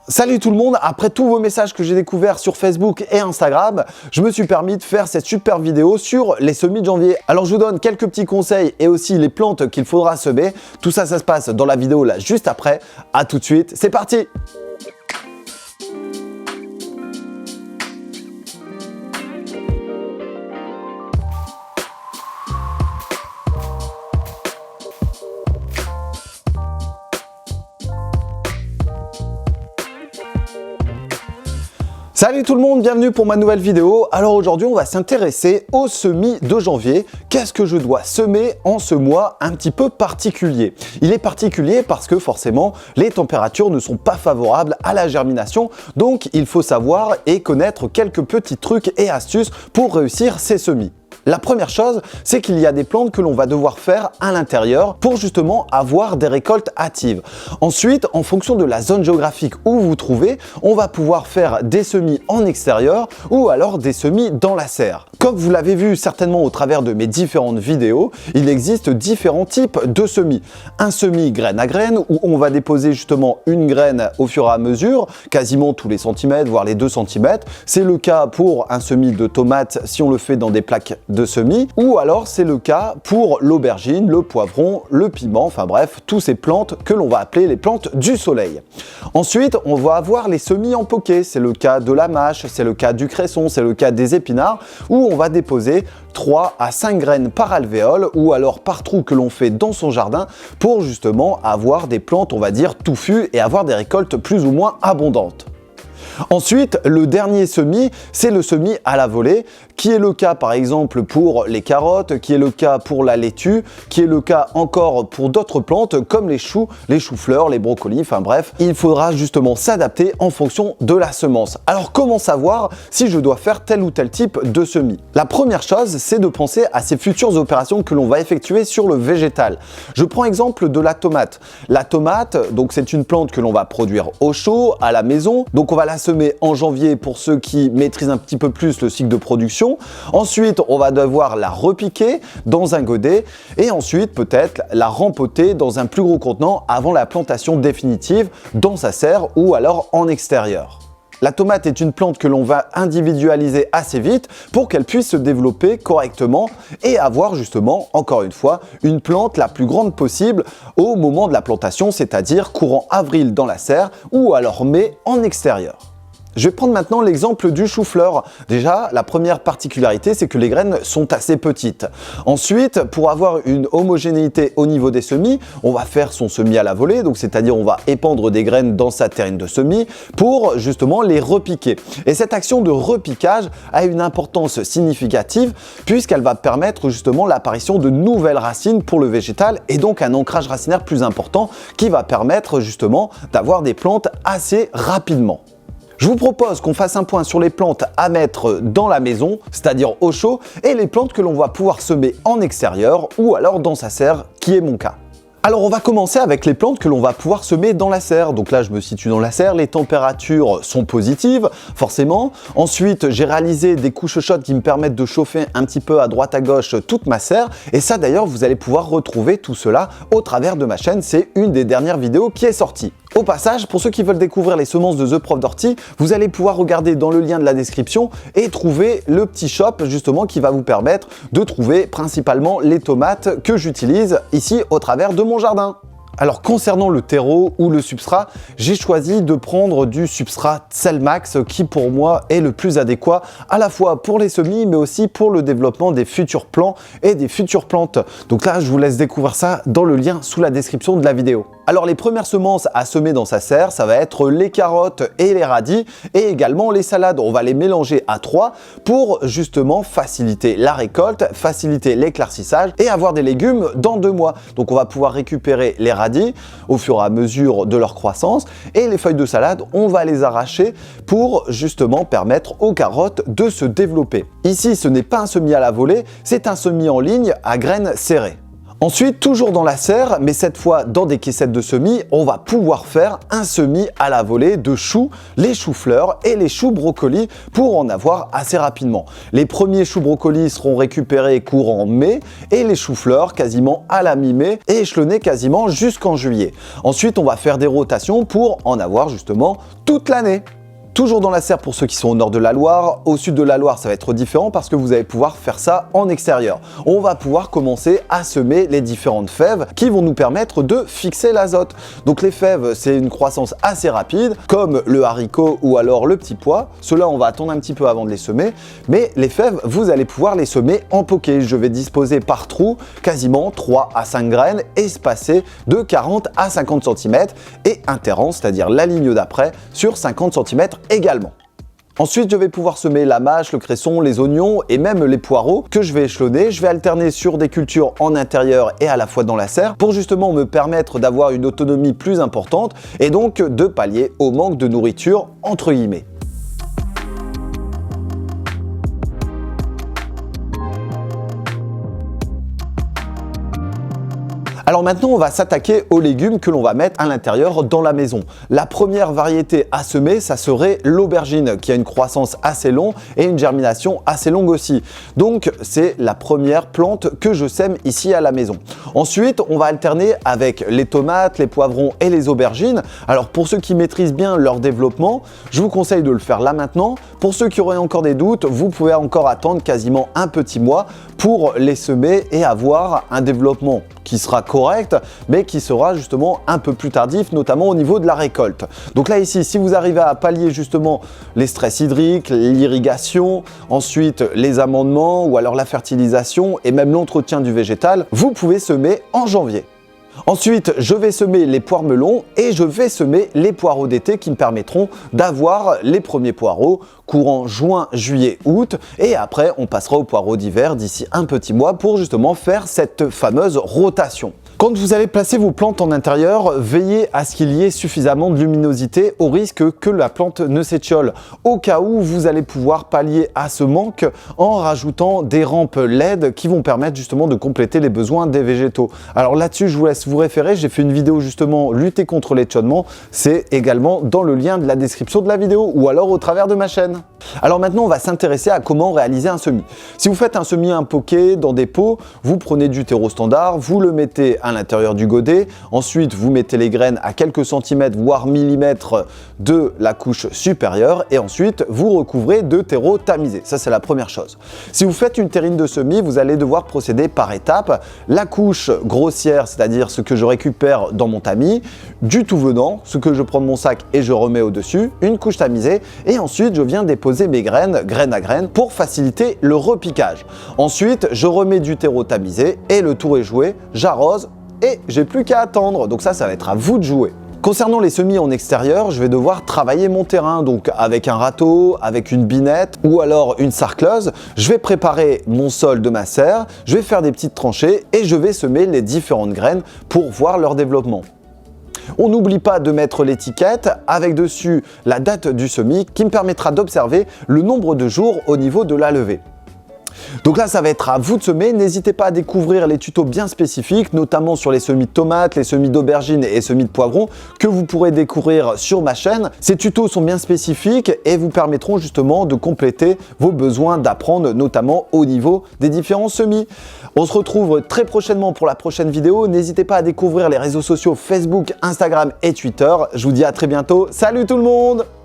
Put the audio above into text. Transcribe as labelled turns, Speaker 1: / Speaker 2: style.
Speaker 1: Salut tout le monde, après tous vos messages que j'ai découverts sur Facebook et Instagram, je me suis permis de faire cette super vidéo sur les semis de janvier. Alors je vous donne quelques petits conseils et aussi les plantes qu'il faudra semer. Tout ça, ça se passe dans la vidéo là juste après. À tout de suite, c'est parti! Salut tout le monde, bienvenue pour ma nouvelle vidéo. Alors aujourd'hui, on va s'intéresser aux semis de janvier. Qu'est-ce que je dois semer en ce mois un petit peu particulier? Il est particulier parce que forcément, les températures ne sont pas favorables à la germination. Donc, il faut savoir et connaître quelques petits trucs et astuces pour réussir ces semis. La première chose, c'est qu'il y a des plantes que l'on va devoir faire à l'intérieur pour justement avoir des récoltes hâtives. Ensuite, en fonction de la zone géographique où vous vous trouvez, on va pouvoir faire des semis en extérieur ou alors des semis dans la serre. Comme vous l'avez vu certainement au travers de mes différentes vidéos, il existe différents types de semis. Un semis graine à graine où on va déposer justement une graine au fur et à mesure, quasiment tous les centimètres, voire les 2 cm. C'est le cas pour un semis de tomates si on le fait dans des plaques de semis, ou alors c'est le cas pour l'aubergine, le poivron, le piment, enfin bref, toutes ces plantes que l'on va appeler les plantes du soleil. Ensuite, on va avoir les semis en poquet, c'est le cas de la mâche, c'est le cas du cresson, c'est le cas des épinards, où on va déposer 3 à 5 graines par alvéole ou alors par trou que l'on fait dans son jardin pour justement avoir des plantes, on va dire, touffues et avoir des récoltes plus ou moins abondantes. Ensuite, le dernier semis, c'est le semis à la volée, qui est le cas par exemple pour les carottes, qui est le cas pour la laitue, qui est le cas encore pour d'autres plantes comme les choux, les choux-fleurs, les brocolis, enfin bref, il faudra justement s'adapter en fonction de la semence. Alors comment savoir si je dois faire tel ou tel type de semis? La première chose, c'est de penser à ces futures opérations que l'on va effectuer sur le végétal. Je prends exemple de la tomate. La tomate, donc c'est une plante que l'on va produire au chaud, à la maison, donc on va la semer en janvier pour ceux qui maîtrisent un petit peu plus le cycle de production. Ensuite, on va devoir la repiquer dans un godet et ensuite peut-être la rempoter dans un plus gros contenant avant la plantation définitive dans sa serre ou alors en extérieur. La tomate est une plante que l'on va individualiser assez vite pour qu'elle puisse se développer correctement et avoir justement, encore une fois, une plante la plus grande possible au moment de la plantation, c'est-à-dire courant avril dans la serre ou alors mai en extérieur. Je vais prendre maintenant l'exemple du chou-fleur. Déjà, la première particularité, c'est que les graines sont assez petites. Ensuite, pour avoir une homogénéité au niveau des semis, on va faire son semis à la volée, donc c'est-à-dire on va épandre des graines dans sa terrine de semis pour justement les repiquer. Et cette action de repiquage a une importance significative puisqu'elle va permettre justement l'apparition de nouvelles racines pour le végétal et donc un ancrage racinaire plus important qui va permettre justement d'avoir des plantes assez rapidement. Je vous propose qu'on fasse un point sur les plantes à mettre dans la maison, c'est-à-dire au chaud, et les plantes que l'on va pouvoir semer en extérieur ou alors dans sa serre, qui est mon cas. Alors on va commencer avec les plantes que l'on va pouvoir semer dans la serre. Donc là je me situe dans la serre, les températures sont positives forcément. Ensuite j'ai réalisé des couches chaudes qui me permettent de chauffer un petit peu à droite à gauche toute ma serre. Et ça d'ailleurs vous allez pouvoir retrouver tout cela au travers de ma chaîne, c'est une des dernières vidéos qui est sortie. Au passage, pour ceux qui veulent découvrir les semences de The Prof d'Ortie, vous allez pouvoir regarder dans le lien de la description et trouver le petit shop justement qui va vous permettre de trouver principalement les tomates que j'utilise ici au travers de mon jardin. Alors concernant le terreau ou le substrat, j'ai choisi de prendre du substrat Selmax qui pour moi est le plus adéquat à la fois pour les semis mais aussi pour le développement des futurs plants et des futures plantes. Donc là je vous laisse découvrir ça dans le lien sous la description de la vidéo. Alors les premières semences à semer dans sa serre, ça va être les carottes et les radis et également les salades. On va les mélanger à 3 pour justement faciliter la récolte, faciliter l'éclaircissage et avoir des légumes dans 2 mois. Donc on va pouvoir récupérer les radis au fur et à mesure de leur croissance et les feuilles de salade, on va les arracher pour justement permettre aux carottes de se développer. Ici, ce n'est pas un semis à la volée, c'est un semis en ligne à graines serrées. Ensuite, toujours dans la serre, mais cette fois dans des caissettes de semis, on va pouvoir faire un semis à la volée de choux, les choux-fleurs et les choux brocolis pour en avoir assez rapidement. Les premiers choux brocolis seront récupérés courant mai et les choux-fleurs quasiment à la mi-mai et échelonnés quasiment jusqu'en juillet. Ensuite, on va faire des rotations pour en avoir justement toute l'année. Toujours dans la serre pour ceux qui sont au nord de la Loire. Au sud de la Loire, ça va être différent parce que vous allez pouvoir faire ça en extérieur. On va pouvoir commencer à semer les différentes fèves qui vont nous permettre de fixer l'azote. Donc les fèves, c'est une croissance assez rapide, comme le haricot ou alors le petit pois. Ceux-là, on va attendre un petit peu avant de les semer. Mais les fèves, vous allez pouvoir les semer en poké. Je vais disposer par trou quasiment 3 à 5 graines espacées de 40 à 50 cm et interrant, c'est-à-dire la ligne d'après, sur 50 cm également. Ensuite, je vais pouvoir semer la mâche, le cresson, les oignons et même les poireaux que je vais échelonner. Je vais alterner sur des cultures en intérieur et à la fois dans la serre pour justement me permettre d'avoir une autonomie plus importante et donc de pallier au manque de nourriture entre guillemets. Alors maintenant, on va s'attaquer aux légumes que l'on va mettre à l'intérieur dans la maison. La première variété à semer, ça serait l'aubergine qui a une croissance assez longue et une germination assez longue aussi. Donc c'est la première plante que je sème ici à la maison. Ensuite, on va alterner avec les tomates, les poivrons et les aubergines. Alors pour ceux qui maîtrisent bien leur développement, je vous conseille de le faire là maintenant. Pour ceux qui auraient encore des doutes, vous pouvez encore attendre quasiment un petit mois pour les semer et avoir un développement qui sera correct, mais qui sera justement un peu plus tardif, notamment au niveau de la récolte. Donc là ici, si vous arrivez à pallier justement les stress hydriques, l'irrigation, ensuite les amendements ou alors la fertilisation et même l'entretien du végétal, vous pouvez semer en janvier. Ensuite, je vais semer les poires melons et je vais semer les poireaux d'été qui me permettront d'avoir les premiers poireaux courant juin, juillet, août et après on passera aux poireaux d'hiver d'ici un petit mois pour justement faire cette fameuse rotation. Quand vous allez placer vos plantes en intérieur, veillez à ce qu'il y ait suffisamment de luminosité au risque que la plante ne s'étiole. Au cas où, vous allez pouvoir pallier à ce manque en rajoutant des rampes LED qui vont permettre justement de compléter les besoins des végétaux. Alors là-dessus, je vous laisse vous référer. J'ai fait une vidéo justement lutter contre l'étionnement. C'est également dans le lien de la description de la vidéo ou alors au travers de ma chaîne. Alors maintenant, on va s'intéresser à comment réaliser un semis. Si vous faites un semis un poké dans des pots, vous prenez du terreau standard, vous le mettez à l'intérieur du godet, ensuite vous mettez les graines à quelques centimètres voire millimètres de la couche supérieure et ensuite vous recouvrez de terreau tamisé. Ça c'est la première chose. Si vous faites une terrine de semis, vous allez devoir procéder par étapes. La couche grossière, c'est-à-dire ce que je récupère dans mon tamis, du tout venant, ce que je prends de mon sac et je remets au-dessus, une couche tamisée et ensuite je viens déposer mes graines, graine à graine, pour faciliter le repiquage. Ensuite, je remets du terreau tamisé et le tour est joué, j'arrose et j'ai plus qu'à attendre. Donc ça va être à vous de jouer. Concernant les semis en extérieur, je vais devoir travailler mon terrain, donc avec un râteau, avec une binette ou alors une sarcleuse. Je vais préparer mon sol de ma serre, je vais faire des petites tranchées et je vais semer les différentes graines pour voir leur développement. On n'oublie pas de mettre l'étiquette avec dessus la date du semis qui me permettra d'observer le nombre de jours au niveau de la levée. Donc là, ça va être à vous de semer. N'hésitez pas à découvrir les tutos bien spécifiques, notamment sur les semis de tomates, les semis d'aubergines et semis de poivrons que vous pourrez découvrir sur ma chaîne. Ces tutos sont bien spécifiques et vous permettront justement de compléter vos besoins d'apprendre, notamment au niveau des différents semis. On se retrouve très prochainement pour la prochaine vidéo. N'hésitez pas à découvrir les réseaux sociaux Facebook, Instagram et Twitter. Je vous dis à très bientôt. Salut tout le monde!